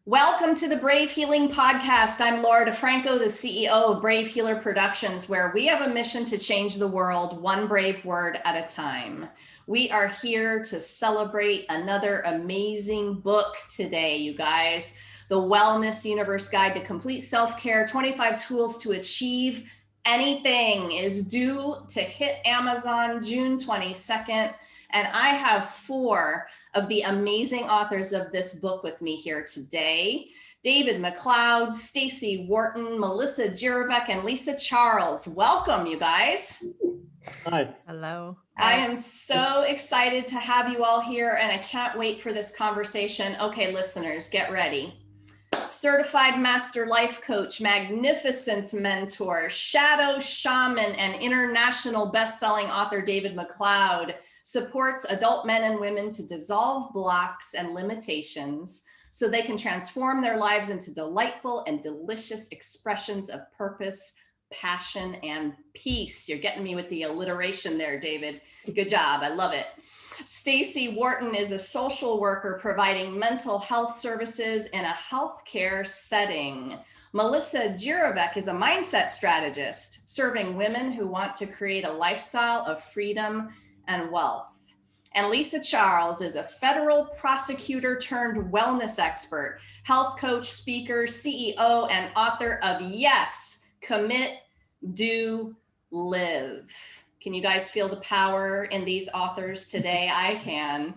Welcome to the Brave Healing Podcast. I'm Laura DeFranco, the CEO of Brave Healer Productions, where we have a mission to change the world one brave word at a time. We are here to celebrate another amazing book today, you guys. The Wellness Universe Guide to Complete Self-Care, 25 Tools to Achieve Anything is due to hit Amazon June 22nd. And I have four of the amazing authors of this book with me here today. David McLeod, Stacy Wharton, Melissa Jirovic, and Lisa Charles. Welcome, you guys. Hi. Hello. I am so excited to have you all here, and I can't wait for this conversation. Okay, listeners, get ready. Certified Master Life Coach, Magnificence Mentor, Shadow Shaman, and international best-selling author David McLeod supports adult men and women to dissolve blocks and limitations so they can transform their lives into delightful and delicious expressions of purpose, passion, and peace. You're getting me with the alliteration there, David. Good job. I love it. Stacy Wharton is a social worker providing mental health services in a healthcare setting. Melissa Jirovic is a mindset strategist serving women who want to create a lifestyle of freedom and wealth. And Lisa Charles is a federal prosecutor turned wellness expert, health coach, speaker, CEO, and author of Yes, Commit, Do, Live. Can you guys feel the power in these authors today? I can.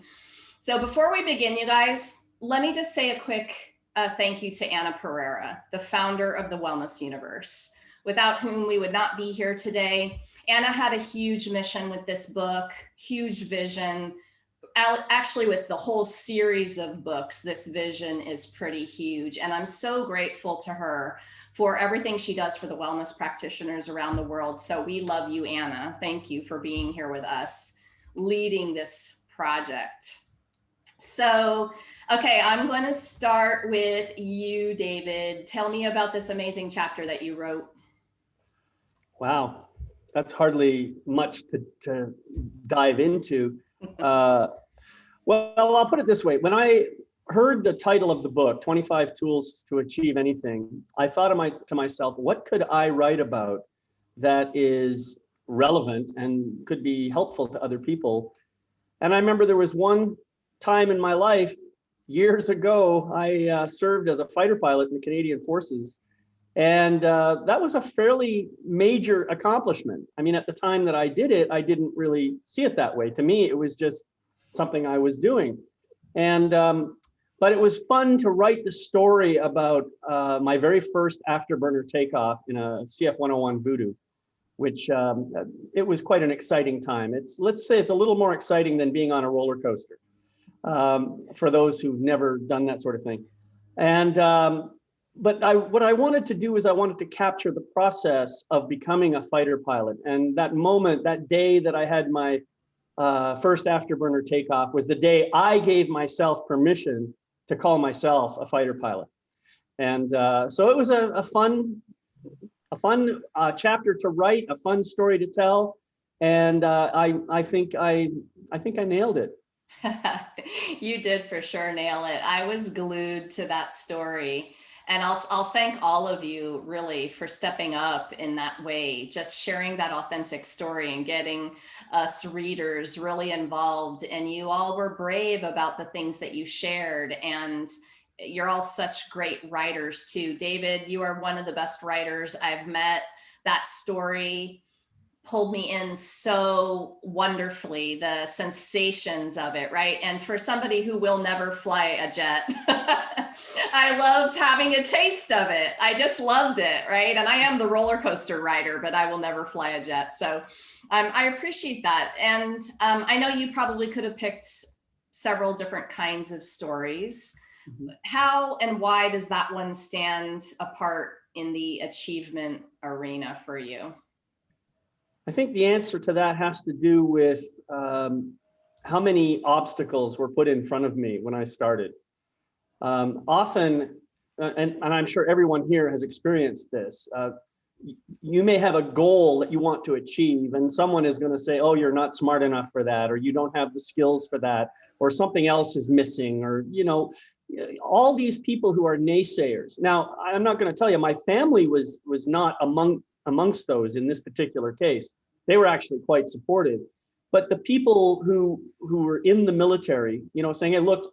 So before we begin, you guys, let me just say a quick thank you to Anna Pereira, the founder of the Wellness Universe, without whom we would not be here today. Anna had a huge mission with this book, huge vision. Actually, with the whole series of books, this vision is pretty huge. And I'm so grateful to her for everything she does for the wellness practitioners around the world. So we love you, Anna. Thank you for being here with us, leading this project. So, okay, I'm going to start with you, David. Tell me about this amazing chapter that you wrote. Wow, that's hardly much to dive into. Well, I'll put it this way. When I heard the title of the book, 25 Tools to Achieve Anything, I thought to myself, what could I write about that is relevant and could be helpful to other people? And I remember there was one time in my life, years ago, I served as a fighter pilot in the Canadian Forces. And that was a fairly major accomplishment. I mean, at the time that I did it, I didn't really see it that way. To me, it was just something I was doing. And but it was fun to write the story about my very first afterburner takeoff in a CF-101 Voodoo, which it was quite an exciting time. Let's say it's a little more exciting than being on a roller coaster for those who've never done that sort of thing. And but what I wanted to do is I wanted to capture the process of becoming a fighter pilot. And that moment, that day that I had my first afterburner takeoff was the day I gave myself permission to call myself a fighter pilot. And so it was a fun chapter to write, a fun story to tell. And I think I nailed it. You did for sure nail it. I was glued to that story. And I'll thank all of you really for stepping up in that way, just sharing that authentic story and getting us readers really involved. And you all were brave about the things that you shared. And you're all such great writers too. David, you are one of the best writers I've met. That story pulled me in so wonderfully, the sensations of it, right? And for somebody who will never fly a jet, I loved having a taste of it. I just loved it, right? And I am the roller coaster rider, but I will never fly a jet. So I appreciate that. And I know you probably could have picked several different kinds of stories. Mm-hmm. How and why does that one stand apart in the achievement arena for you? I think the answer to that has to do with how many obstacles were put in front of me when I started. Often, and I'm sure everyone here has experienced this, you may have a goal that you want to achieve and someone is going to say, oh, you're not smart enough for that, or you don't have the skills for that, or something else is missing, or, all these people who are naysayers. Now, I'm not going to tell you, my family was not amongst those in this particular case. They were actually quite supportive. But the people who were in the military, saying, hey, look,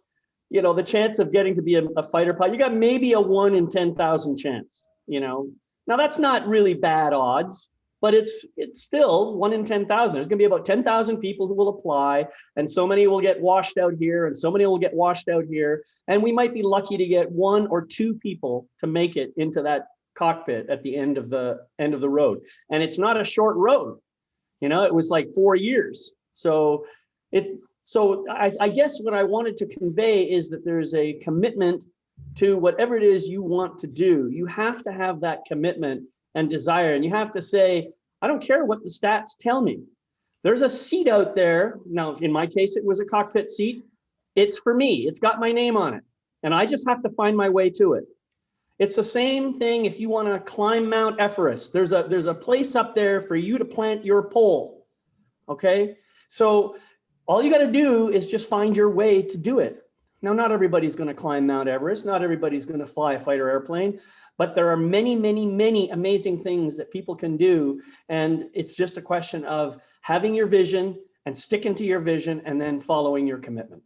the chance of getting to be a fighter pilot, you got maybe a 1 in 10,000 chance, Now that's not really bad odds, but it's still 1 in 10,000. There's going to be about 10,000 people who will apply, and so many will get washed out here, and so many will get washed out here. And we might be lucky to get 1 or 2 people to make it into that cockpit at the end of the road. And it's not a short road. It was like 4 years. So I guess what I wanted to convey is that there's a commitment to whatever it is you want to do. You have to have that commitment and desire, and you have to say, I don't care what the stats tell me. There's a seat out there. Now, in my case, it was a cockpit seat. It's for me. It's got my name on it, and I just have to find my way to it. It's the same thing if you want to climb Mount Everest. There's a place up there for you to plant your pole. Okay? So all you got to do is just find your way to do it. Now, not everybody's going to climb Mount Everest. Not everybody's going to fly a fighter airplane, but there are many, many, many amazing things that people can do. And it's just a question of having your vision and sticking to your vision and then following your commitment.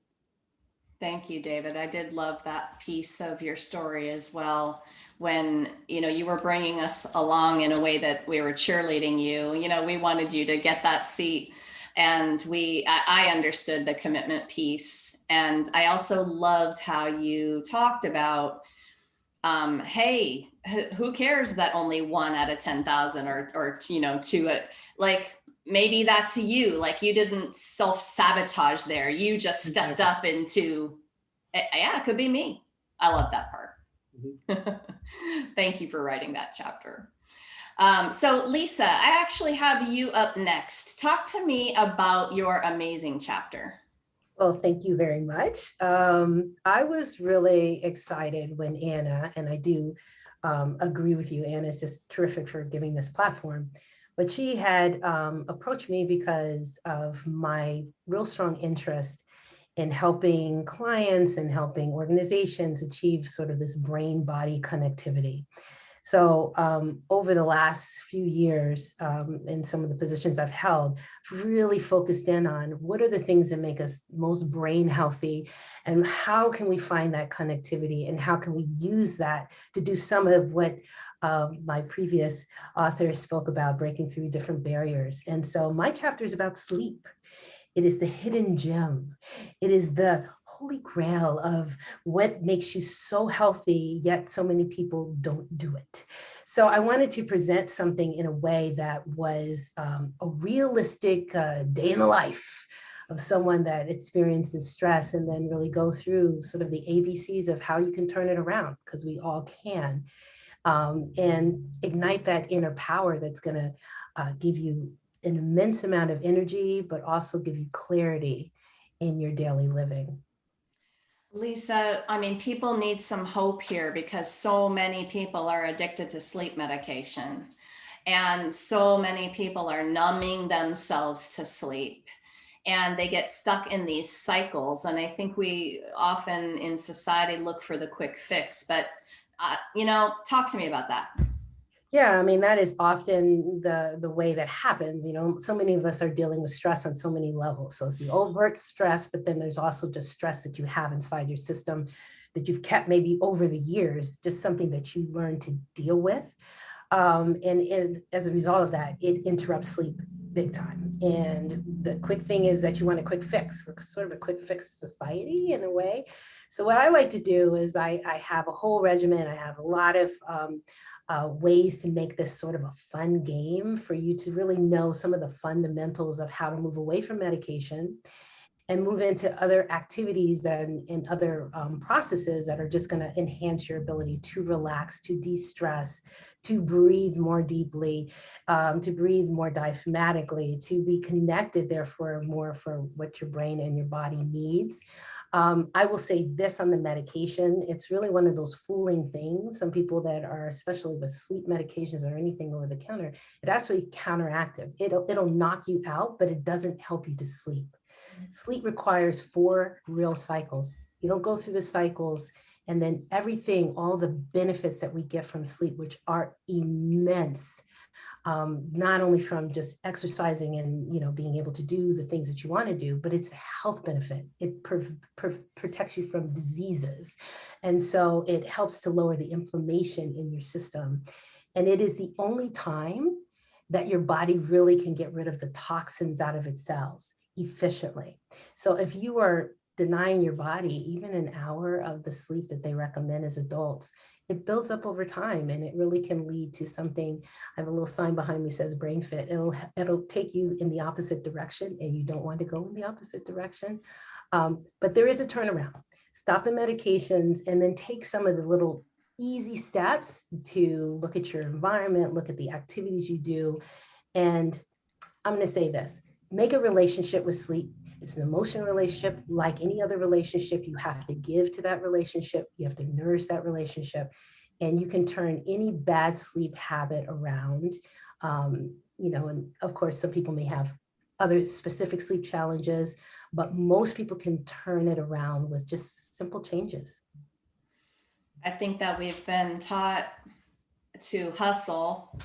Thank you, David. I did love that piece of your story as well. When, you were bringing us along in a way that we were cheerleading you, we wanted you to get that seat. And I understood the commitment piece. And I also loved how you talked about, hey, who cares that only 1 out of 10,000 or 2, like, maybe that's you, like you didn't self-sabotage there. You just stepped up into, yeah, it could be me. I love that part. Mm-hmm. Thank you for writing that chapter. So Lisa, I actually have you up next. Talk to me about your amazing chapter. Well, thank you very much. I was really excited when Anna, and I do agree with you, Anna is just terrific for giving this platform, but she had approached me because of my real strong interest in helping clients and helping organizations achieve sort of this brain-body connectivity. So over the last few years, in some of the positions I've held, I've really focused in on what are the things that make us most brain healthy, and how can we find that connectivity, and how can we use that to do some of what my previous authors spoke about, breaking through different barriers. And so my chapter is about sleep. It is the hidden gem. It is the holy grail of what makes you so healthy, yet so many people don't do it. So I wanted to present something in a way that was a realistic day in the life of someone that experiences stress, and then really go through sort of the ABCs of how you can turn it around, because we all can, and ignite that inner power that's going to give you an immense amount of energy, but also give you clarity in your daily living. Lisa, I mean, people need some hope here, because so many people are addicted to sleep medication, and so many people are numbing themselves to sleep, and they get stuck in these cycles. And I think we often in society look for the quick fix, but talk to me about that. Yeah, I mean, that is often the way that happens. So many of us are dealing with stress on so many levels. So it's the overt stress, but then there's also just stress that you have inside your system that you've kept maybe over the years, just something that you learn to deal with. And as a result of that, it interrupts sleep big time. And the quick thing is that you want a quick fix. We're sort of a quick fix society in a way. So what I like to do is I have a whole regimen. I have a lot of ways to make this sort of a fun game for you to really know some of the fundamentals of how to move away from medication and move into other activities and other processes that are just going to enhance your ability to relax, to de-stress, to breathe more deeply, to breathe more diaphragmatically, to be connected, therefore, more for what your brain and your body needs. I will say this on the medication, it's really one of those fooling things. Some people that are, especially with sleep medications or anything over the counter, it actually counteractive. It'll knock you out, but it doesn't help you to sleep. Sleep requires 4 real cycles. You don't go through the cycles. And then everything, all the benefits that we get from sleep, which are immense, not only from just exercising and, you know, being able to do the things that you want to do, but it's a health benefit. It protects you from diseases. And so it helps to lower the inflammation in your system. And it is the only time that your body really can get rid of the toxins out of its cells efficiently. So if you are denying your body even an hour of the sleep that they recommend as adults, it builds up over time, and it really can lead to something. I have a little sign behind me that says brain fit. It'll take you in the opposite direction, and you don't want to go in the opposite direction. But there is a turnaround. Stop the medications and then take some of the little easy steps to look at your environment, look at the activities you do. And I'm going to say this, make a relationship with sleep. It's an emotional relationship. Like any other relationship, you have to give to that relationship. You have to nourish that relationship. And you can turn any bad sleep habit around. You know, and of course, some people may have other specific sleep challenges, but most people can turn it around with just simple changes. I think that we've been taught to hustle,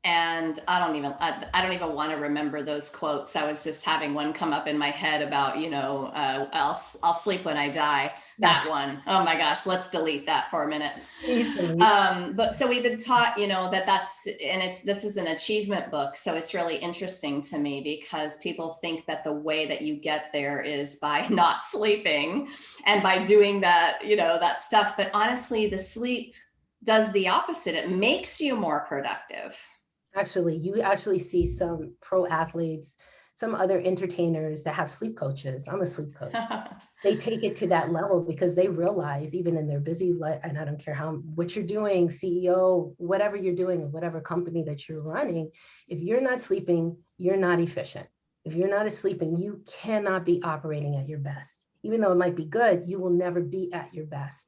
and I don't even want to remember those quotes. I was just having one come up in my head about, you know, I'll sleep when I die. That Yes. one. Oh my gosh, let's delete that for a minute. Please delete. But so we've been taught, you know, this is an achievement book. So it's really interesting to me because people think that the way that you get there is by not sleeping and by doing that, you know, that stuff. But honestly, the sleep does the opposite. It makes you more productive. Actually, you actually see some pro athletes, some other entertainers that have sleep coaches. I'm a sleep coach. They take it to that level because they realize, even in their busy life, and I don't care what you're doing, CEO, whatever you're doing, whatever company that you're running, if you're not sleeping, you're not efficient. If you're not sleeping, you cannot be operating at your best. Even though it might be good, you will never be at your best.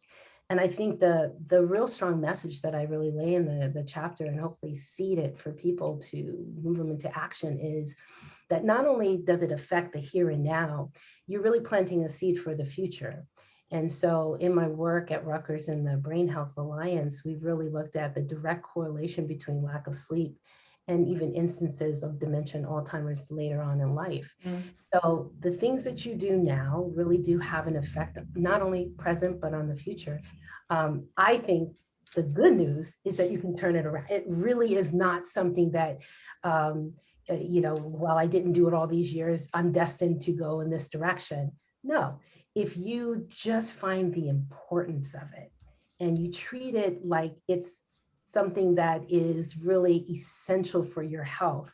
And I think the real strong message that I really lay in the chapter, and hopefully seed it for people to move them into action, is that not only does it affect the here and now, you're really planting a seed for the future. And so in my work at Rutgers and the Brain Health Alliance, we've really looked at the direct correlation between lack of sleep and even instances of dementia and Alzheimer's later on in life. So the things that you do now really do have an effect, not only present, but on the future. I think the good news is that you can turn it around. It really is not something that, you know, while I didn't do it all these years, I'm destined to go in this direction. No, if you just find the importance of it and you treat it like it's something that is really essential for your health,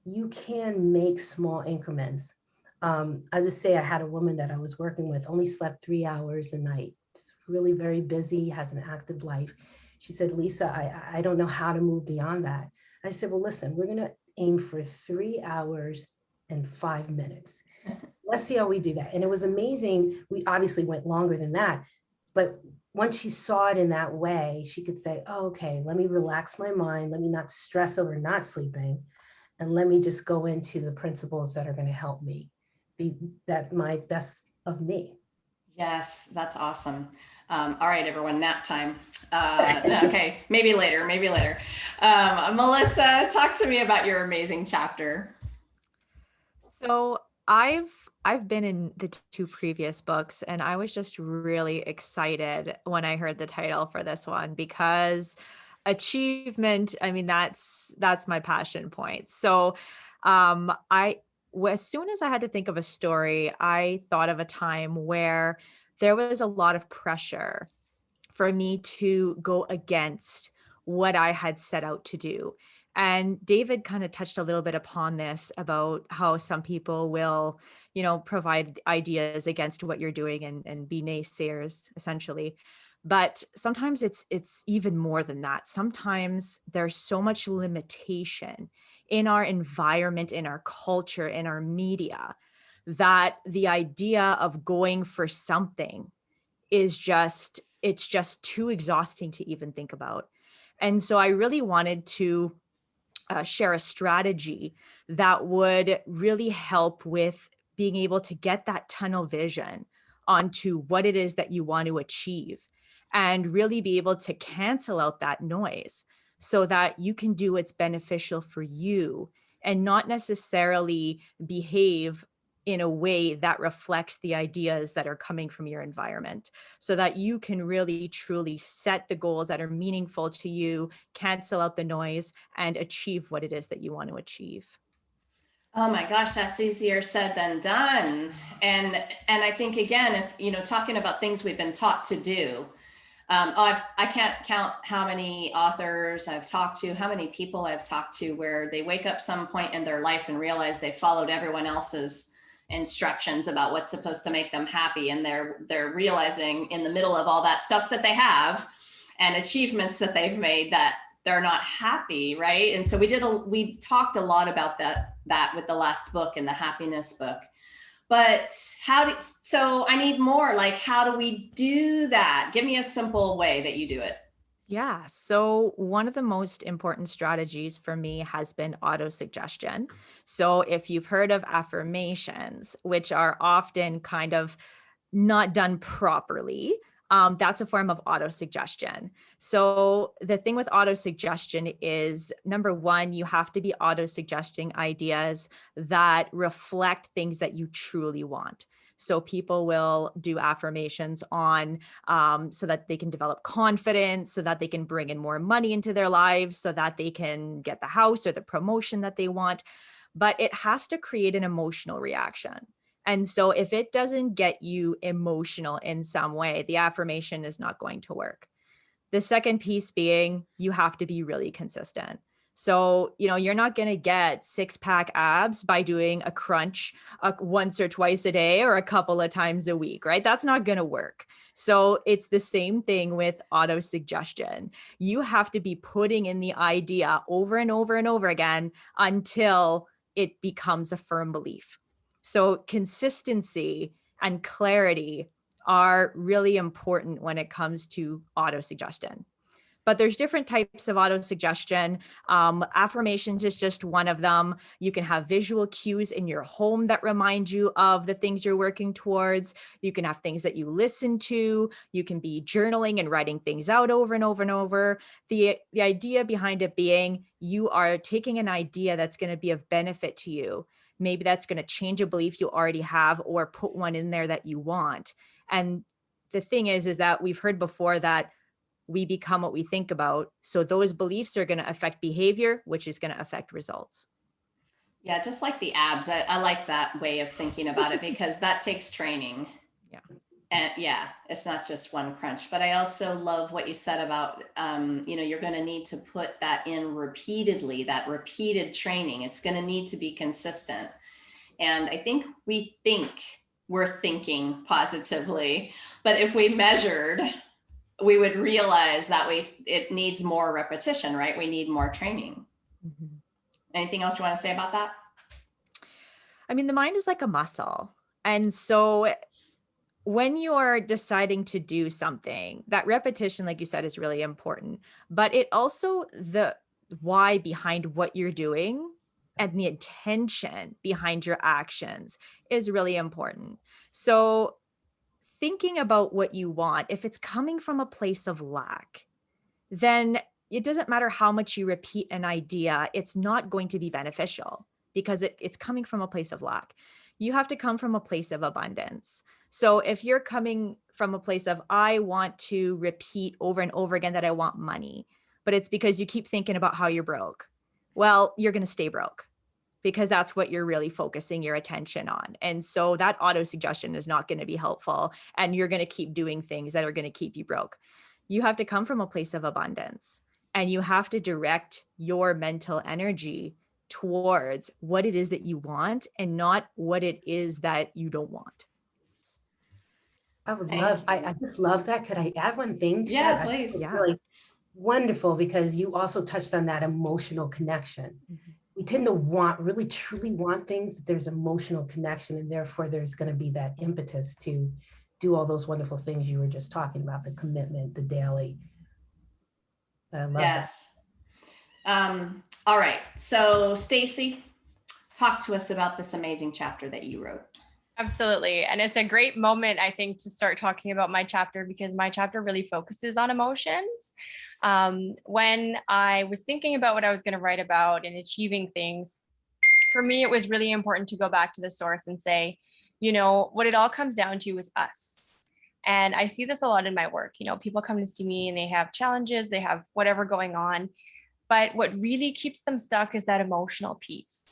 you can make small increments. I just say I had a woman that I was working with, only slept 3 hours a night, just really very busy, has an active life. She said, Lisa, I don't know how to move beyond that. I said, well, listen, we're gonna aim for 3 hours and 5 minutes. Let's see how we do that. And it was amazing. We obviously went longer than that, but once she saw it in that way, she could say, oh, okay, let me relax my mind. Let me not stress over not sleeping. And let me just go into the principles that are going to help me be that my best of me. Yes, that's awesome. All right, everyone, nap time. Okay, maybe later. Melissa, talk to me about your amazing chapter. So I've been in the two previous books, and I was just really excited when I heard the title for this one because achievement, I mean, that's my passion point. So as soon as I had to think of a story, I thought of a time where there was a lot of pressure for me to go against what I had set out to do. And David kind of touched a little bit upon this about how some people will, you know, provide ideas against what you're doing and be naysayers, essentially. But sometimes it's even more than that. Sometimes there's so much limitation in our environment, in our culture, in our media, that the idea of going for something is it's just too exhausting to even think about. And so I really wanted to share a strategy that would really help with being able to get that tunnel vision onto what it is that you want to achieve, and really be able to cancel out that noise so that you can do what's beneficial for you and not necessarily behave in a way that reflects the ideas that are coming from your environment, so that you can really truly set the goals that are meaningful to you, cancel out the noise, and achieve what it is that you want to achieve. Oh my gosh, that's easier said than done. And I think, again, if, you know, talking about things we've been taught to do, I can't count how many authors I've talked to, how many people I've talked to where they wake up some point in their life and realize they followed everyone else's instructions about what's supposed to make them happy. And they're realizing in the middle of all that stuff that they have and achievements that they've made that they're not happy, right? And so we talked a lot about that with the last book and the happiness book. But so I need more, like, how do we do that? Give me a simple way that you do it. Yeah. So one of the most important strategies for me has been auto-suggestion. So if you've heard of affirmations, which are often kind of not done properly, that's a form of auto-suggestion. So the thing with auto-suggestion is, number one, you have to be auto-suggesting ideas that reflect things that you truly want. So people will do affirmations on so that they can develop confidence, so that they can bring in more money into their lives, so that they can get the house or the promotion that they want. But it has to create an emotional reaction. And so if it doesn't get you emotional in some way, the affirmation is not going to work. The second piece being, you have to be really consistent. So, you know, you're not going to get 6-pack abs by doing a crunch once or twice a day or a couple of times a week, right? That's not going to work. So it's the same thing with auto-suggestion. You have to be putting in the idea over and over and over again until it becomes a firm belief. So consistency and clarity are really important when it comes to auto-suggestion. But there's different types of auto-suggestion. Affirmations is just one of them. You can have visual cues in your home that remind you of the things you're working towards. You can have things that you listen to. You can be journaling and writing things out over and over and over. The idea behind it being, you are taking an idea that's going to be of benefit to you. Maybe that's going to change a belief you already have or put one in there that you want. And the thing is that we've heard before that we become what we think about. So those beliefs are going to affect behavior, which is going to affect results. Yeah, just like the abs. I like that way of thinking about it because that takes training. Yeah. And yeah, it's not just one crunch. But I also love what you said about, you know, you're going to need to put that in repeatedly, that repeated training. It's going to need to be consistent. And I think we're thinking positively, but if we measured, we would realize that it needs more repetition, right? We need more training. Mm-hmm. Anything else you want to say about that? I mean, the mind is like a muscle. And so when you're deciding to do something, that repetition, like you said, is really important, but it also, the why behind what you're doing and the intention behind your actions is really important. So thinking about what you want, if it's coming from a place of lack, then it doesn't matter how much you repeat an idea, it's not going to be beneficial because it's coming from a place of lack. You have to come from a place of abundance. So if you're coming from a place of, I want to repeat over and over again that I want money, but it's because you keep thinking about how you're broke, well, you're going to stay broke, because that's what you're really focusing your attention on. And so that auto-suggestion is not going to be helpful, and you're going to keep doing things that are going to keep you broke. You have to come from a place of abundance, and you have to direct your mental energy towards what it is that you want and not what it is that you don't want. I just love that. Could I add one thing to that? Yeah, please. It's really wonderful because you also touched on that emotional connection. Mm-hmm. We tend to really truly want things. There's emotional connection, and therefore there's going to be that impetus to do all those wonderful things you were just talking about, the commitment, the daily. I love that. All right. So Stacy, talk to us about this amazing chapter that you wrote. Absolutely. And it's a great moment, I think, to start talking about my chapter, because my chapter really focuses on emotions. When I was thinking about what I was going to write about and achieving things, for me, it was really important to go back to the source and say, what it all comes down to is us. And I see this a lot in my work. People come to see me and they have challenges, they have whatever going on. But what really keeps them stuck is that emotional piece.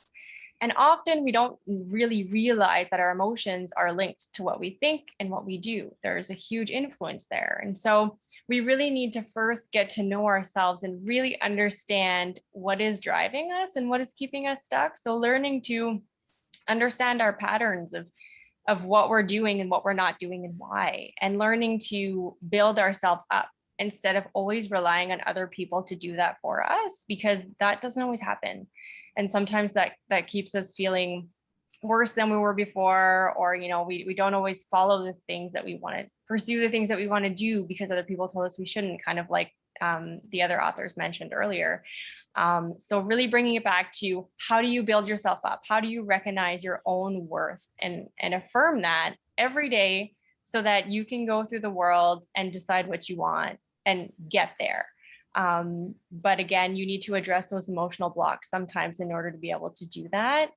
And often we don't really realize that our emotions are linked to what we think and what we do. There's a huge influence there. And so we really need to first get to know ourselves and really understand what is driving us and what is keeping us stuck. So learning to understand our patterns of what we're doing and what we're not doing and why, and learning to build ourselves up instead of always relying on other people to do that for us, because that doesn't always happen. And sometimes that keeps us feeling worse than we were before, or, we don't always follow the things that we want to pursue, the things that we want to do because other people told us we shouldn't, kind of like the other authors mentioned earlier. So really bringing it back to, how do you build yourself up? How do you recognize your own worth and affirm that every day so that you can go through the world and decide what you want and get there. But again, you need to address those emotional blocks sometimes in order to be able to do that.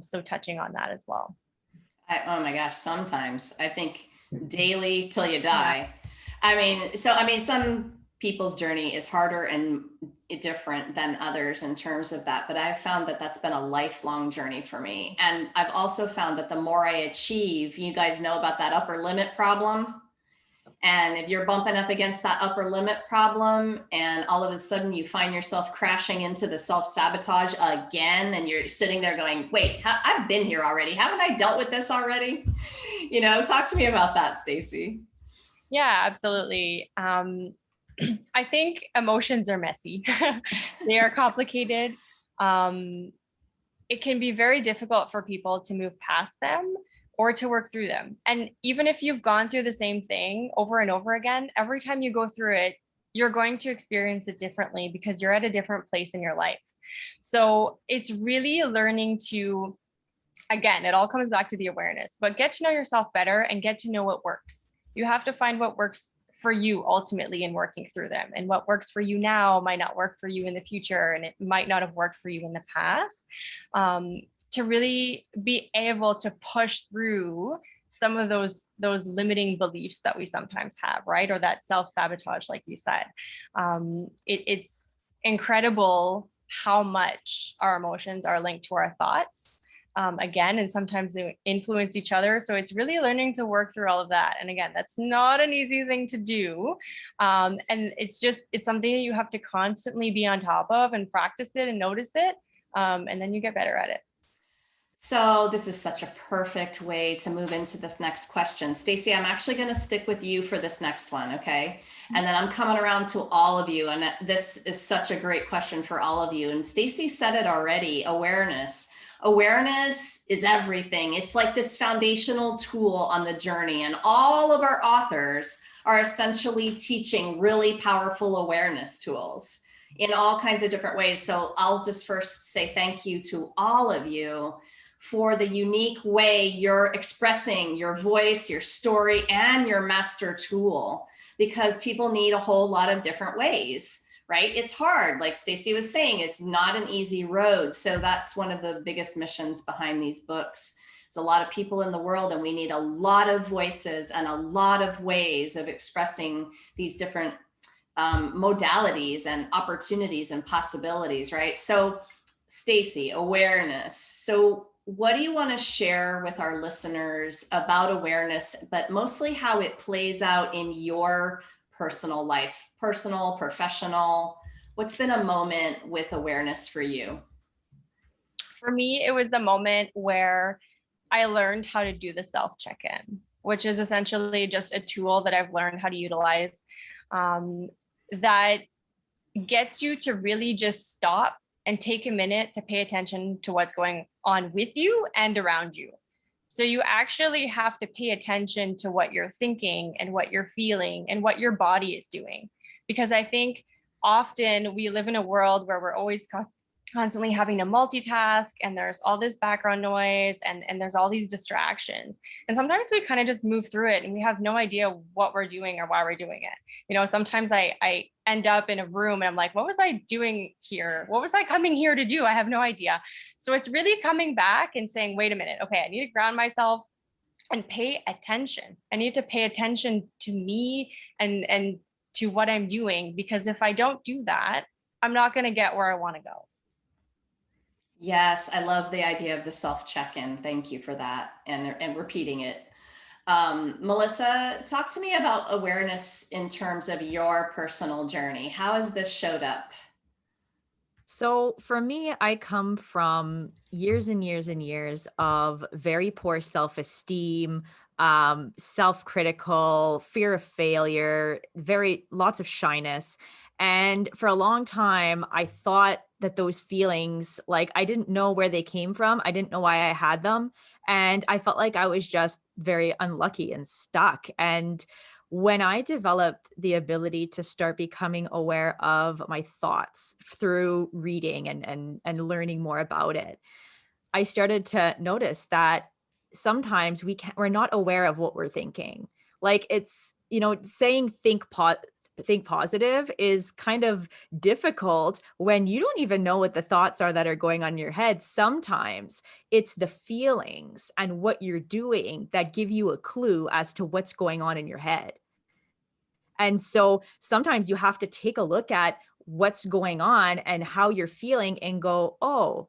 So touching on that as well. Oh my gosh, sometimes I think daily till you die. Yeah. Some people's journey is harder and different than others in terms of that, but I've found that that's been a lifelong journey for me. And I've also found that the more I achieve, you guys know about that upper limit problem. And if you're bumping up against that upper limit problem and all of a sudden you find yourself crashing into the self-sabotage again, and you're sitting there going, wait, I've been here already. Haven't I dealt with this already? Talk to me about that, Stacy. Yeah, absolutely. I think emotions are messy. They are complicated. It can be very difficult for people to move past them or to work through them. And even if you've gone through the same thing over and over again, every time you go through it, you're going to experience it differently because you're at a different place in your life. So it's really learning to, again, it all comes back to the awareness, but get to know yourself better and get to know what works. You have to find what works for you ultimately in working through them. And what works for you now might not work for you in the future, and it might not have worked for you in the past. To really be able to push through some of those limiting beliefs that we sometimes have, right? Or that self-sabotage, like you said. It's incredible how much our emotions are linked to our thoughts. Again, and sometimes they influence each other. So it's really learning to work through all of that. And again, that's not an easy thing to do. And it's something that you have to constantly be on top of and practice it and notice it. And then you get better at it. So this is such a perfect way to move into this next question. Stacy, I'm actually going to stick with you for this next one, okay? And then I'm coming around to all of you. And this is such a great question for all of you. And Stacy said it already, awareness. Awareness is everything. It's like this foundational tool on the journey. And all of our authors are essentially teaching really powerful awareness tools in all kinds of different ways. So I'll just first say thank you to all of you for the unique way you're expressing your voice, your story, and your master tool, because people need a whole lot of different ways, right? It's hard. Like Stacy was saying, it's not an easy road. So that's one of the biggest missions behind these books. There's a lot of people in the world, and we need a lot of voices and a lot of ways of expressing these different modalities and opportunities and possibilities, right? So Stacy, awareness. So what do you want to share with our listeners about awareness, but mostly how it plays out in your personal life, personal, professional? What's been a moment with awareness for you? For me, it was the moment where I learned how to do the self-check-in, which is essentially just a tool that I've learned how to utilize that gets you to really just stop and take a minute to pay attention to what's going on with you and around you. So you actually have to pay attention to what you're thinking and what you're feeling and what your body is doing. Because I think often we live in a world where we're always constantly having to multitask, and there's all this background noise, and there's all these distractions. And sometimes we kind of just move through it and we have no idea what we're doing or why we're doing it. You know, sometimes I end up in a room and I'm like, what was I doing here? What was I coming here to do? I have no idea. So it's really coming back and saying, wait a minute, okay, I need to ground myself and pay attention. I need to pay attention to me and to what I'm doing, because if I don't do that, I'm not going to get where I want to go. Yes, I love the idea of the self check-in. Thank you for that, and repeating it. Melissa, talk to me about awareness in terms of your personal journey. How has this showed up? So for me, I come from years and years and years of very poor self-esteem, self-critical, fear of failure, lots of shyness. And for a long time, I thought that those feelings, like I didn't know where they came from. I didn't know why I had them. And I felt like I was just very unlucky and stuck. And when I developed the ability to start becoming aware of my thoughts through reading and learning more about it, I started to notice that sometimes we're not aware of what we're thinking. Like it's, saying think positive is kind of difficult when you don't even know what the thoughts are that are going on in your head. Sometimes it's the feelings and what you're doing that give you a clue as to what's going on in your head. And so sometimes you have to take a look at what's going on and how you're feeling and go, oh,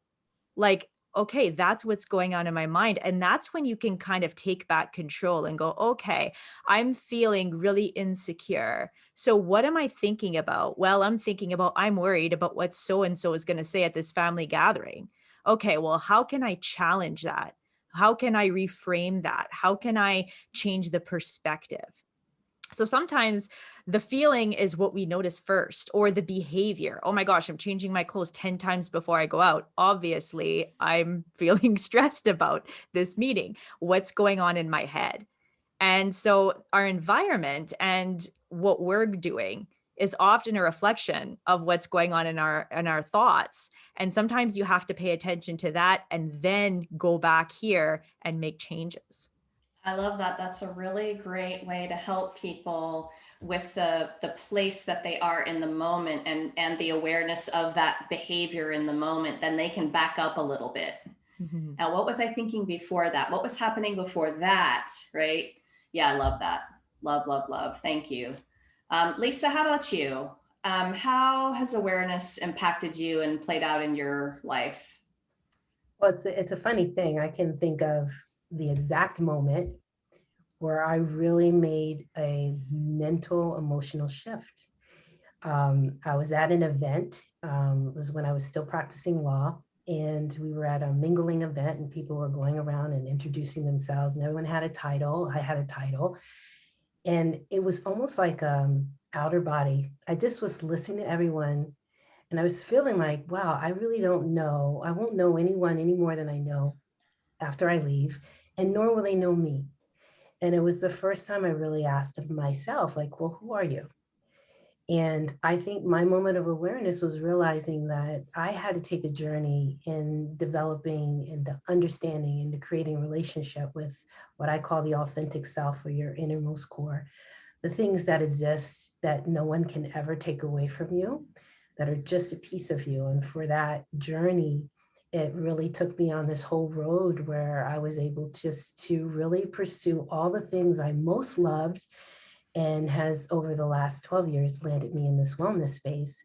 like, okay, that's what's going on in my mind. And that's when you can kind of take back control and go, okay, I'm feeling really insecure. So what am I thinking about? Well, I'm thinking about, I'm worried about what so-and-so is going to say at this family gathering. Okay, well, how can I challenge that? How can I reframe that? How can I change the perspective? So sometimes the feeling is what we notice first, or the behavior. Oh my gosh, I'm changing my clothes 10 times before I go out. Obviously, I'm feeling stressed about this meeting. What's going on in my head? And so our environment and what we're doing is often a reflection of what's going on in our thoughts. And sometimes you have to pay attention to that and then go back here and make changes. I love that. That's a really great way to help people with the place that they are in the moment, and the awareness of that behavior in the moment. Then they can back up a little bit. Mm-hmm. Now, what was I thinking before that? What was happening before that? Right? Yeah, I love that. Love, love, love. Thank you. Lisa, how about you? How has awareness impacted you and played out in your life? Well, it's a funny thing. I can think of the exact moment where I really made a mental, emotional shift. I was at an event. It was when I was still practicing law, and we were at a mingling event, and people were going around and introducing themselves, and everyone had a title. I had a title, and it was almost like outer body. I just was listening to everyone, and I was feeling like, wow, I really don't know. I won't know anyone any more than I know after I leave, and nor will they know me. And it was the first time I really asked of myself, like, well, who are you? And I think my moment of awareness was realizing that I had to take a journey in developing and understanding and creating a relationship with what I call the authentic self, or your innermost core, the things that exist that no one can ever take away from you, that are just a piece of you. And for that journey, it really took me on this whole road where I was able just to really pursue all the things I most loved, and has over the last 12 years landed me in this wellness space.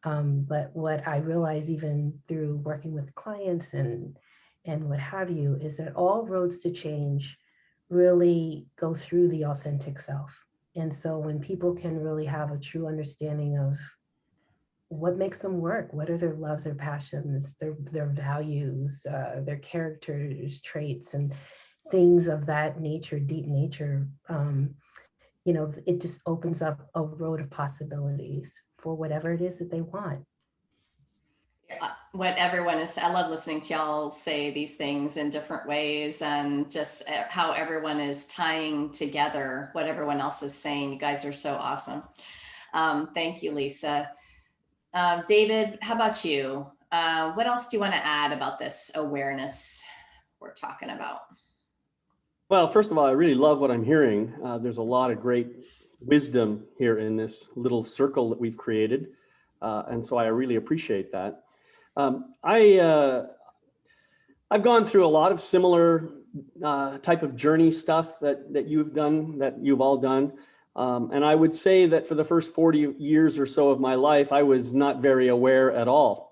But what I realize, even through working with clients and what have you, is that all roads to change really go through the authentic self. And so when people can really have a true understanding of what makes them work, what are their loves, their passions, their values, their characters, traits, and things of that nature, deep nature, it just opens up a road of possibilities for whatever it is that they want. What everyone is, I love listening to y'all say these things in different ways, and just how everyone is tying together what everyone else is saying. You guys are so awesome. Thank you, Lisa. David, how about you? What else do you want to add about this awareness we're talking about? Well, first of all, I really love what I'm hearing. There's a lot of great wisdom here in this little circle that we've created. And so I really appreciate that. I've gone through a lot of similar type of journey stuff that you've done, that you've all done. And I would say that for the first 40 years or so of my life, I was not very aware at all.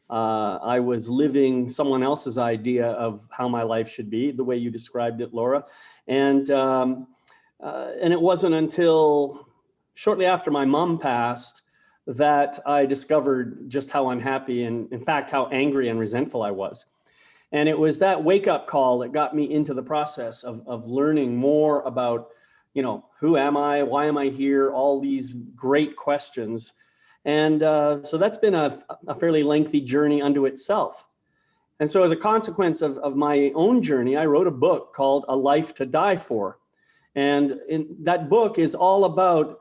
I was living someone else's idea of how my life should be, the way you described it, Laura. And it wasn't until shortly after my mom passed that I discovered just how unhappy and, in fact, how angry and resentful I was. And it was that wake-up call that got me into the process of learning more about, who am I? Why am I here? All these great questions. And so that's been a fairly lengthy journey unto itself. And so as a consequence of my own journey, I wrote a book called A Life to Die For. And that book is all about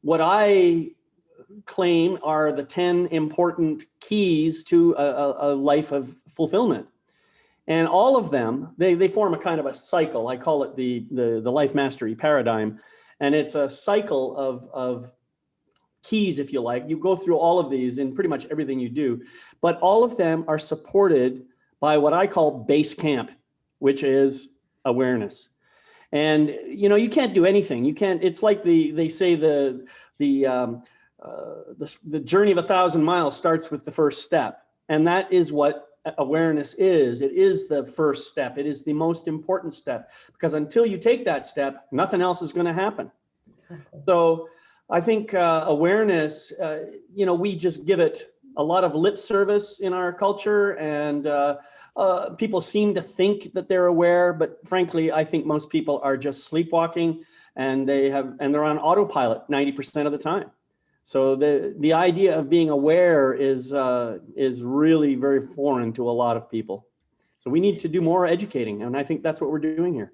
what I claim are the 10 important keys to a life of fulfillment. And all of them, they form a kind of a cycle. I call it the life mastery paradigm. And it's a cycle of keys, if you like. You go through all of these in pretty much everything you do, but all of them are supported by what I call base camp, which is awareness. And, you can't do anything. You can't, it's like they say the journey of 1,000 miles starts with the first step. And that is what awareness is. It is the first step. It is the most important step, because until you take that step, nothing else is going to happen. So I think awareness, we just give it a lot of lip service in our culture, and people seem to think that they're aware, but frankly, I think most people are just sleepwalking, and they're on autopilot 90% of the time. So the idea of being aware is really very foreign to a lot of people. So we need to do more educating, and I think that's what we're doing here.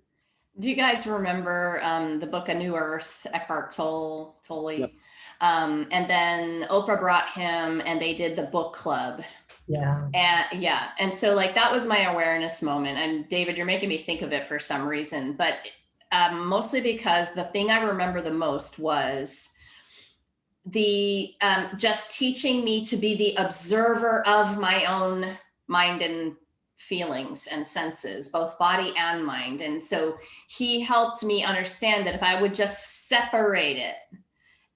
Do you guys remember the book A New Earth, Eckhart Tolle? Yep. And then Oprah brought him, and they did the book club. Yeah. And so that was my awareness moment. And David, you're making me think of it for some reason, but mostly because the thing I remember the most was the just teaching me to be the observer of my own mind and feelings and senses, both body and mind. And so he helped me understand that if I would just separate it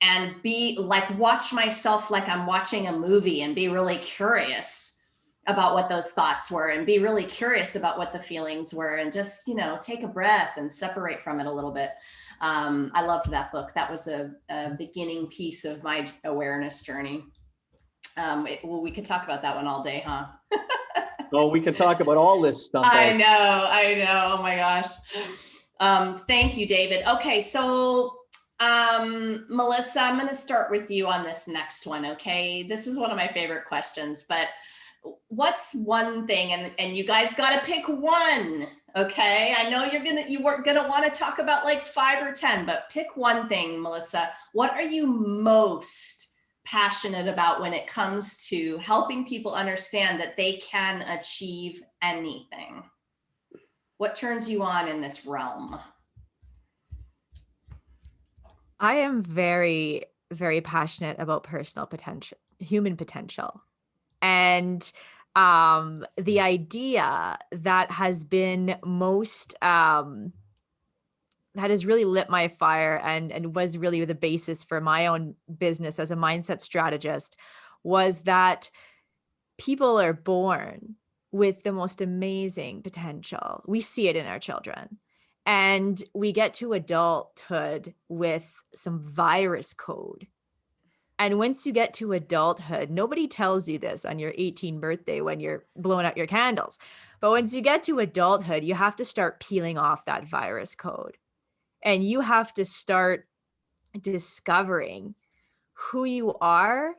and be watch myself like I'm watching a movie, and be really curious about what those thoughts were, and be really curious about what the feelings were, and just, take a breath and separate from it a little bit. I loved that book. That was a beginning piece of my awareness journey. We could talk about that one all day, huh? Oh, we can talk about all this stuff. I know. Oh my gosh. Thank you, David. Okay, so Melissa, I'm going to start with you on this next one. Okay, this is one of my favorite questions, but what's one thing, and you guys got to pick one. Okay, I know you weren't gonna want to talk about 5 or 10, but pick one thing, Melissa. What are you most passionate about when it comes to helping people understand that they can achieve anything? What turns you on in this realm? I am very, very passionate about personal potential, human potential. And the idea that has been most, that has really lit my fire and was really the basis for my own business as a mindset strategist, was that people are born with the most amazing potential. We see it in our children. And we get to adulthood with some virus code. And once you get to adulthood, nobody tells you this on your 18th birthday when you're blowing out your candles. But once you get to adulthood, you have to start peeling off that virus code. And you have to start discovering who you are,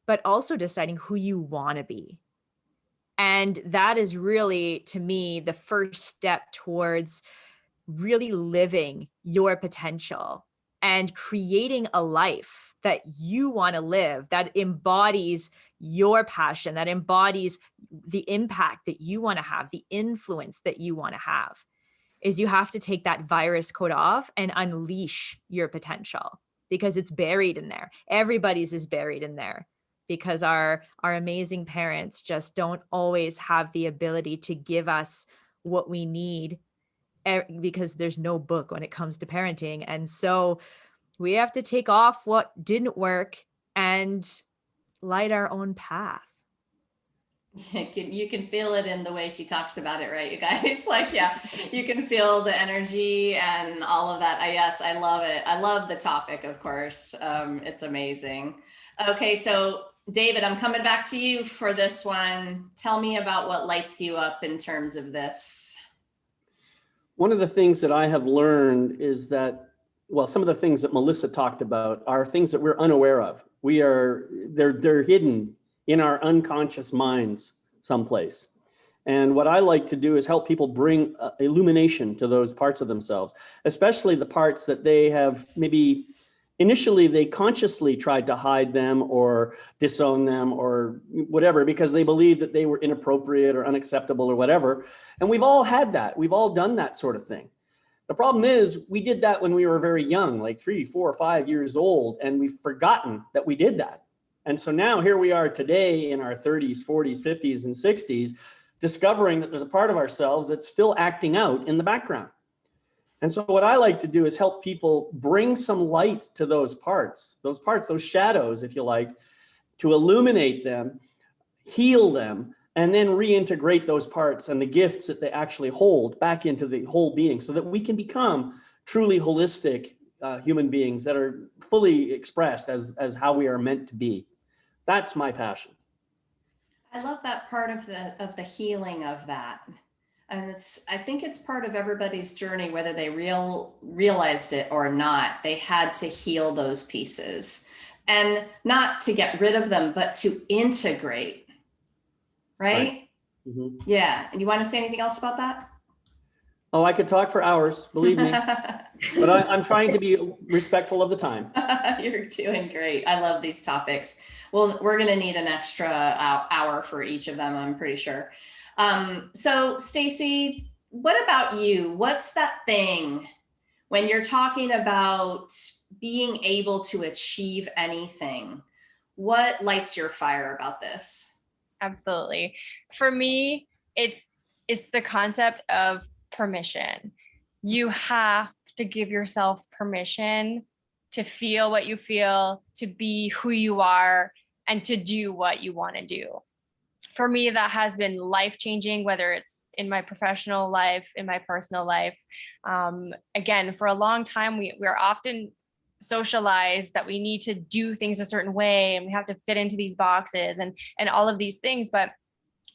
but also deciding who you want to be. And that is really, to me, the first step towards really living your potential and creating a life that you want to live, that embodies your passion, that embodies the impact that you want to have, the influence that you want to have, is you have to take that virus coat off and unleash your potential, because it's buried in there. Everybody's is buried in there, because our amazing parents just don't always have the ability to give us what we need, because there's no book when it comes to parenting. And so we have to take off what didn't work and light our own path. You can feel it in the way she talks about it, right, you guys? Like, yeah, you can feel the energy and all of that. Yes, I love it. I love the topic, of course. It's amazing. Okay, so David, I'm coming back to you for this one. Tell me about what lights you up in terms of this. One of the things that I have learned is that, well, some of the things that Melissa talked about are things that we're unaware of. They're hidden in our unconscious minds someplace. And what I like to do is help people bring illumination to those parts of themselves, especially the parts that they have maybe initially they consciously tried to hide them or disown them or whatever, because they believed that they were inappropriate or unacceptable or whatever. And we've all had that. We've all done that sort of thing. The problem is we did that when we were very young, like 3, 4, 5 years old, and we've forgotten that we did that. And so now here we are today in our 30s, 40s, 50s, and 60s, discovering that there's a part of ourselves that's still acting out in the background. And so what I like to do is help people bring some light to those parts, those shadows, if you like, to illuminate them, heal them, and then reintegrate those parts and the gifts that they actually hold back into the whole being, so that we can become truly holistic human beings that are fully expressed as how we are meant to be. That's my passion. I love that part of the healing of that. And I think it's part of everybody's journey, whether they realized it or not. They had to heal those pieces, and not to get rid of them, but to integrate. Right? Mm-hmm. Yeah. And you want to say anything else about that? Oh, I could talk for hours, believe me. But I'm trying to be respectful of the time. You're doing great. I love these topics. Well, we're going to need an extra hour for each of them, I'm pretty sure. So Stacy, what about you? What's that thing when you're talking about being able to achieve anything? What lights your fire about this? Absolutely. For me, it's the concept of permission. You have to give yourself permission to feel what you feel, to be who you are, and to do what you want to do. For me, that has been life-changing, whether it's in my professional life, in my personal life. Again, for a long time, we're often socialized that we need to do things a certain way and we have to fit into these boxes and all of these things. But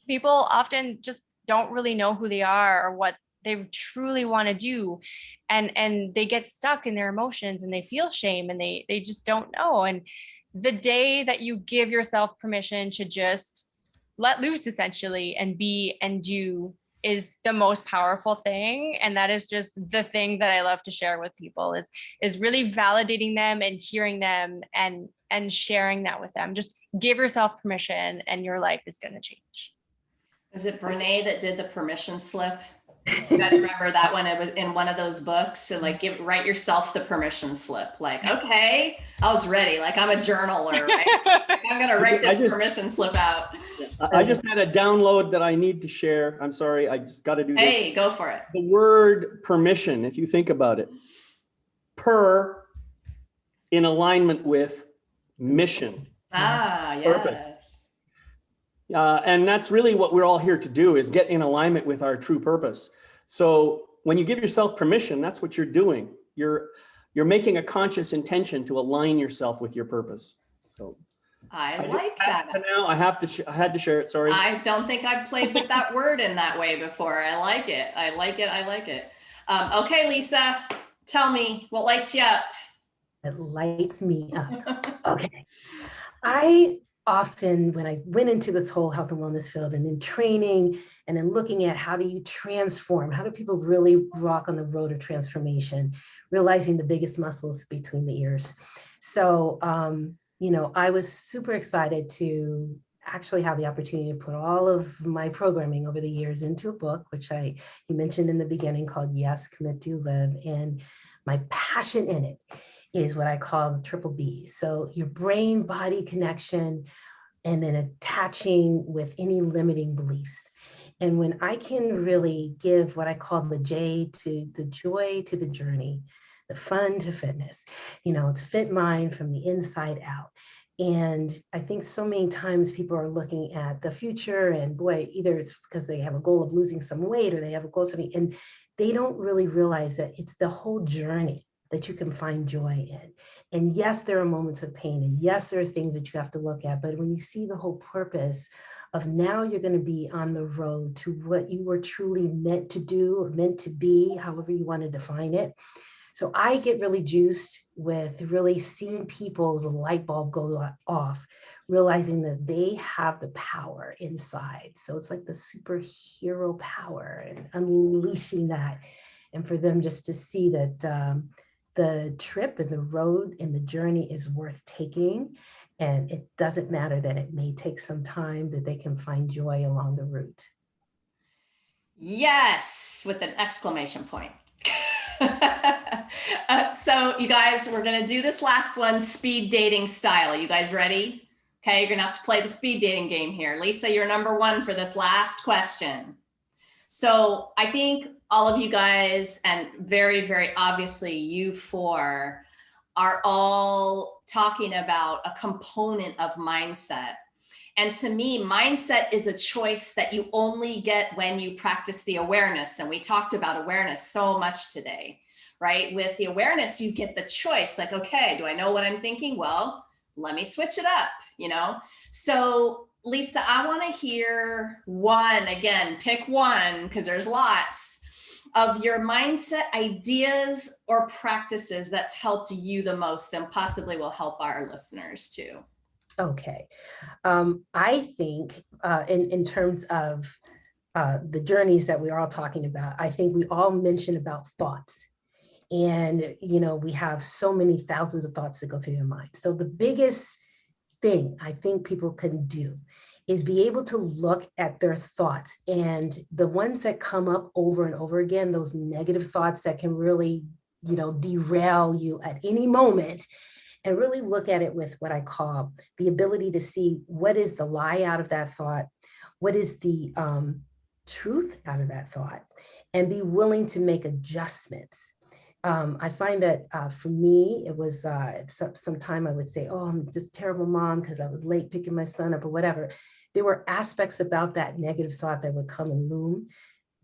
people often just don't really know who they are or what they truly want to do. And they get stuck in their emotions and they feel shame and they just don't know. And the day that you give yourself permission to just let loose essentially and be and do is the most powerful thing. And that is just the thing that I love to share with people is really validating them and hearing them and sharing that with them. Just give yourself permission and your life is going to change. Was it Brene that did the permission slip? You guys remember that one? It was in one of those books. So like write yourself the permission slip. Like, okay, I was ready. Like I'm a journaler, right? I'm going to write this permission slip out. I just had a download that I need to share. I'm sorry. I just got to do this. Hey, go for it. The word permission, if you think about it, in alignment with mission. Ah, yes. Purpose. And that's really what we're all here to do, is get in alignment with our true purpose. So when you give yourself permission, that's what you're doing. You're making a conscious intention to align yourself with your purpose. So I like that. Now I had to share it. Sorry. I don't think I've played with that word in that way before. I like it. I like it. Okay, Lisa, tell me what lights you up. It lights me up. Okay. I often when I went into this whole health and wellness field and in training and then looking at how do you transform, how do people really walk on the road of transformation, realizing the biggest muscles between the ears. So, you know, I was super excited to actually have the opportunity to put all of my programming over the years into a book, which you mentioned in the beginning, called Yes, Commit, Do, Live. And my passion in it is what I call the triple B. So your brain body connection, and then attaching with any limiting beliefs. And when I can really give what I call the J to the joy to the journey, the fun to fitness, you know, to fit mind from the inside out. And I think so many times people are looking at the future and boy, either it's because they have a goal of losing some weight or they have a goal of something, and they don't really realize that it's the whole journey that you can find joy in. And yes, there are moments of pain, and yes, there are things that you have to look at, but when you see the whole purpose of now you're going to be on the road to what you were truly meant to do or meant to be, however you want to define it. So I get really juiced with really seeing people's light bulb go off, realizing that they have the power inside. So it's like the superhero power and unleashing that. And for them just to see that the trip and the road and the journey is worth taking. And it doesn't matter that it may take some time, that they can find joy along the route. Yes, with an exclamation point. So you guys, we're going to do this last one, speed dating style. You guys ready? Okay, you're going to have to play the speed dating game here. Lisa, you're number one for this last question. So I think all of you guys, and very, very obviously you four, are all talking about a component of mindset. And to me, mindset is a choice that you only get when you practice the awareness. And we talked about awareness so much today, right? With the awareness, you get the choice, like, okay, do I know what I'm thinking? Well, let me switch it up, you know? So Lisa, I want to hear one, again, pick one, because there's lots of your mindset ideas or practices that's helped you the most and possibly will help our listeners too. Okay. I think in terms of the journeys that we're all talking about, I think we all mention about thoughts. And, you know, we have so many thousands of thoughts that go through your mind. So the biggest thing I think people can do is be able to look at their thoughts, and the ones that come up over and over again, those negative thoughts that can really, you know, derail you at any moment, and really look at it with what I call the ability to see what is the lie out of that thought, what is the truth out of that thought, and be willing to make adjustments. I find that for me, it was some time I would say, oh, I'm just a terrible mom because I was late picking my son up or whatever. There were aspects about that negative thought that would come and loom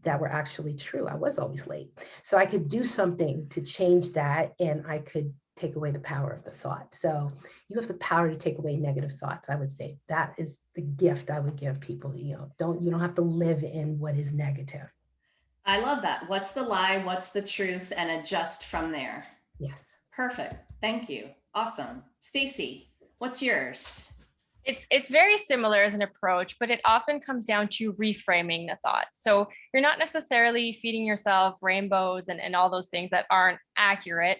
that were actually true. I was always late. So I could do something to change that, and I could take away the power of the thought. So you have the power to take away negative thoughts. I would say that is the gift I would give people. You know, you don't have to live in what is negative. I love that. What's the lie? What's the truth? And adjust from there. Yes. Perfect. Thank you. Awesome. Stacy, what's yours? It's very similar as an approach, but it often comes down to reframing the thought. So you're not necessarily feeding yourself rainbows and all those things that aren't accurate,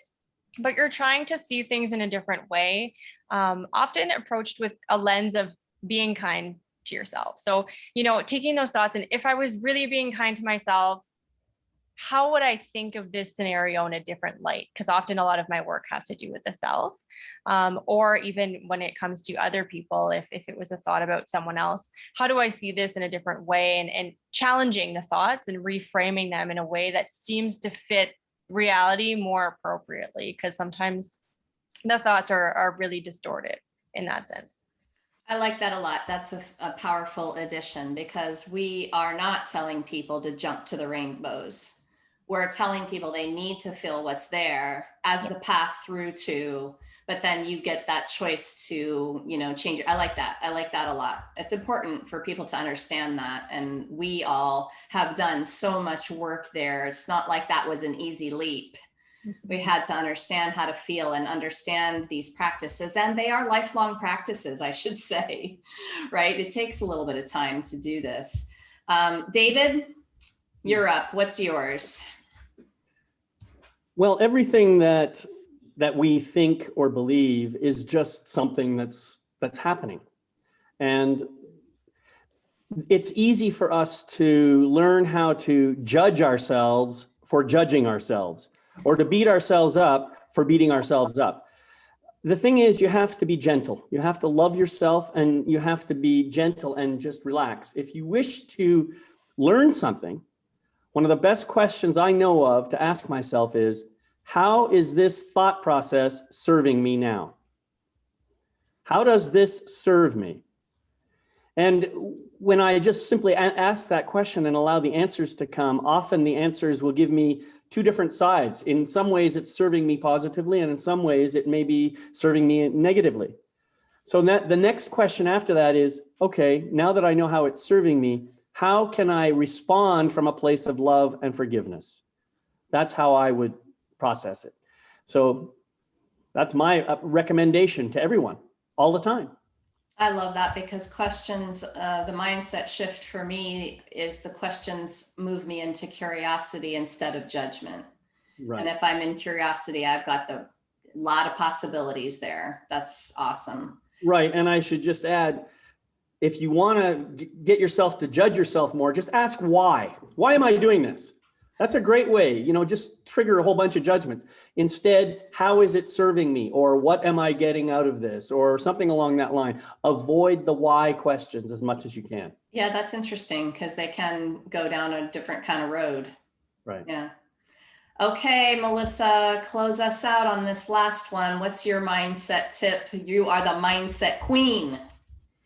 but you're trying to see things in a different way, often approached with a lens of being kind to yourself. So, you know, taking those thoughts, and if I was really being kind to myself, how would I think of this scenario in a different light? Because often a lot of my work has to do with the self, or even when it comes to other people, if it was a thought about someone else, how do I see this in a different way, and challenging the thoughts and reframing them in a way that seems to fit reality more appropriately, because sometimes the thoughts are really distorted in that sense. I like that a lot. That's a powerful addition, because we are not telling people to jump to the rainbows. We're telling people they need to feel what's there as the path through to, but then you get that choice to, you know, change it. I like that. I like that a lot. It's important for people to understand that. And we all have done so much work there. It's not like that was an easy leap. We had to understand how to feel and understand these practices, and they are lifelong practices, I should say, right? It takes a little bit of time to do this. David, you're up. What's yours? Well, everything that we think or believe is just something that's happening. And it's easy for us to learn how to judge ourselves for judging ourselves, or to beat ourselves up for beating ourselves up. The thing is, you have to be gentle. You have to love yourself, and you have to be gentle and just relax. If you wish to learn something, one of the best questions I know of to ask myself is, how is this thought process serving me now? How does this serve me? And when I just simply ask that question and allow the answers to come, often the answers will give me two different sides. In some ways, it's serving me positively, and in some ways, it may be serving me negatively. So that the next question after that is, okay, now that I know how it's serving me, how can I respond from a place of love and forgiveness? That's how I would process it. So that's my recommendation to everyone all the time. I love that, because questions, the mindset shift for me is the questions move me into curiosity instead of judgment. Right. And if I'm in curiosity, I've got a lot of possibilities there. That's awesome. Right. And I should just add, if you want to get yourself to judge yourself more, just ask why. Why am I doing this? That's a great way, just trigger a whole bunch of judgments. Instead, how is it serving me? Or what am I getting out of this? Or something along that line. Avoid the why questions as much as you can. Yeah, that's interesting, because they can go down a different kind of road. Right. Yeah. Okay, Melissa, close us out on this last one. What's your mindset tip? You are the mindset queen.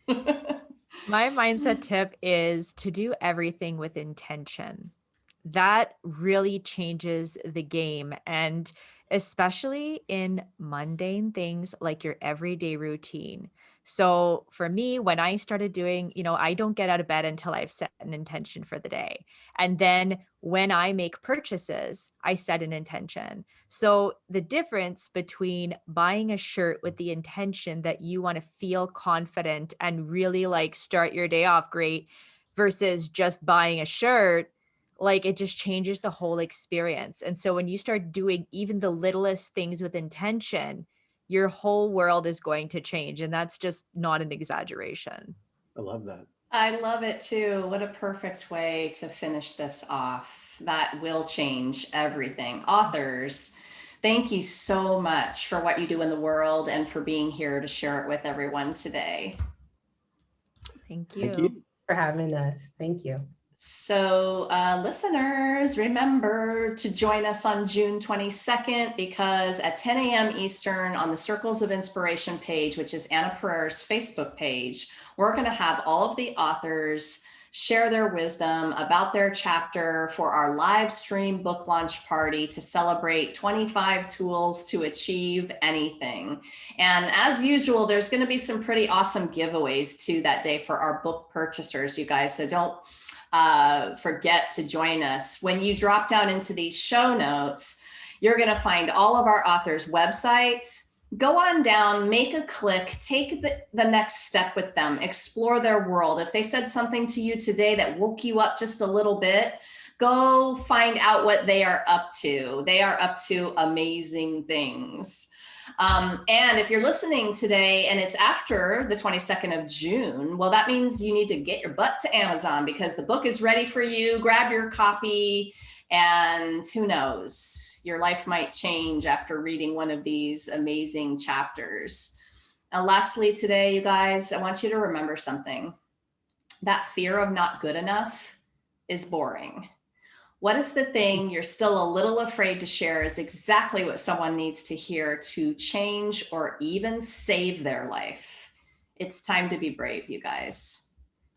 My mindset tip is to do everything with intention. That really changes the game, and especially in mundane things like your everyday routine. So for me, when I started doing, I don't get out of bed until I've set an intention for the day. And then when I make purchases, I set an intention. So the difference between buying a shirt with the intention that you want to feel confident and really start your day off great versus just buying a shirt, it just changes the whole experience. And so when you start doing even the littlest things with intention, your whole world is going to change. And that's just not an exaggeration. I love that. I love it too. What a perfect way to finish this off. That will change everything. Authors, thank you so much for what you do in the world and for being here to share it with everyone today. Thank you. Thank you for having us. Thank you. So listeners, remember to join us on June 22nd, because at 10 a.m. Eastern on the Circles of Inspiration page, which is Anna Pereira's Facebook page, we're going to have all of the authors share their wisdom about their chapter for our live stream book launch party to celebrate 25 tools to achieve anything. And as usual, there's going to be some pretty awesome giveaways too that day for our book purchasers, you guys. So don't forget to join us. When you drop down into these show notes, you're going to find all of our authors' websites. Go on down, make a click, take the next step with them, explore their world. If they said something to you today that woke you up just a little bit, go find out what they are up to. They are up to amazing things. And if you're listening today and it's after the 22nd of June, well, that means you need to get your butt to Amazon, because the book is ready for you. Grab your copy, and who knows, your life might change after reading one of these amazing chapters. And lastly, today, you guys, I want you to remember something. That fear of not good enough is boring. What if the thing you're still a little afraid to share is exactly what someone needs to hear to change or even save their life? It's time to be brave, you guys.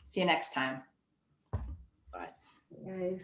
See you next time. Bye. Guys.